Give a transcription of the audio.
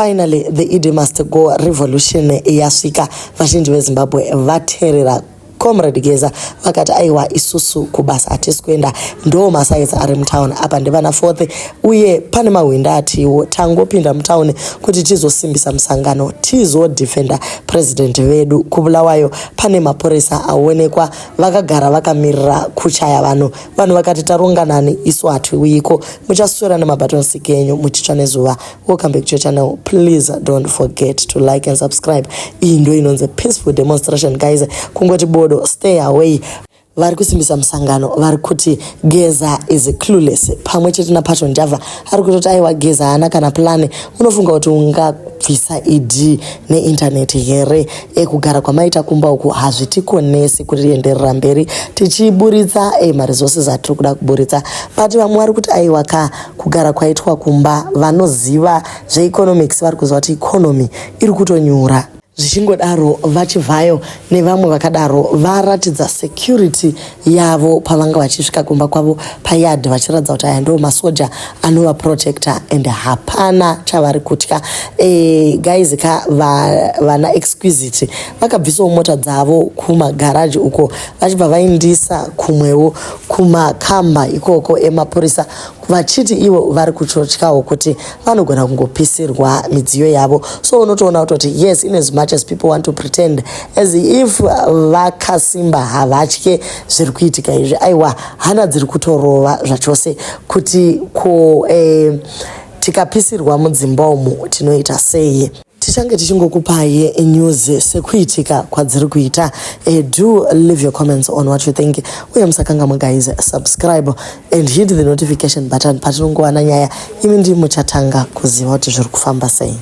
finally the Idi must go revolution yasvika. Vazhinji veZimbabwe vateerera Comrade Geza vakati aiwa isusu kubasa hatisi kuenda, ndo masaitsi ari mutauni apa ndevana 4th uye pane mahwinda atiwo tangopinda mutauni kuti tizosimbisa musangano tizodefenda president vedu. Kubulawayo pane mapurisa aonekwa vakagara vakamirira kuchaya vanhu vakati taronganani isu hatiwiko, muchaswera nemabaton stick enyu muchitsva nezuva. Welcome back to your channel. Please don't forget to like and subscribe. Iyi ndo inonzi peaceful demonstration guys, kungoti bodo stay away. Vari kusimbisa musangano vari kuti Geza is clueless. Pamwe chete naPato Njavha ari kutoti aiwa Geza haana kana plani. Unofunga kuti ungabvisa ID neinternet here? Kugara kwamaita kumba uku hazvitikonesi kuenderera mberi tichiburitsa maresources atiri kuda kuburitsa. But vamwe vari kuti aiwa kugara kwaitwa kumba vanoziva zveeconomics vari kuziva kuti economy iri kutonyura. Zvichingodaro vachibvayo nevamwe vakadaro varatidza security yavo pavanga vachisvika kumba kwavo payard vachiratidza kuti aya ndo masoja anova protector and hapana chavari kutya. Guys vana exquisite vakabvisawo mota dzavo kumagaraji uko vachibva vaindisa kumwewo kumakamba ikoko emapurisa vachiti ivo vari kutotyawo kuti vanogona kungopisirwa midziyo yavo. So unotoona kuti yes, in as much as people want to pretend as if vakasimba havatye zviri kuitika izvi, aiwa hana dziri kutorova zvachose kuti tikapisirwa mudzimba umu tinoita sei. Tichange tichingokupai news sekuitika kwadziri kuita. Do leave your comments on what you think. Uye musakanga guys, subscribe and hit the notification button patinongowana nyaya imi ndi muchatanga kuziva kuti zviri kufamba sei.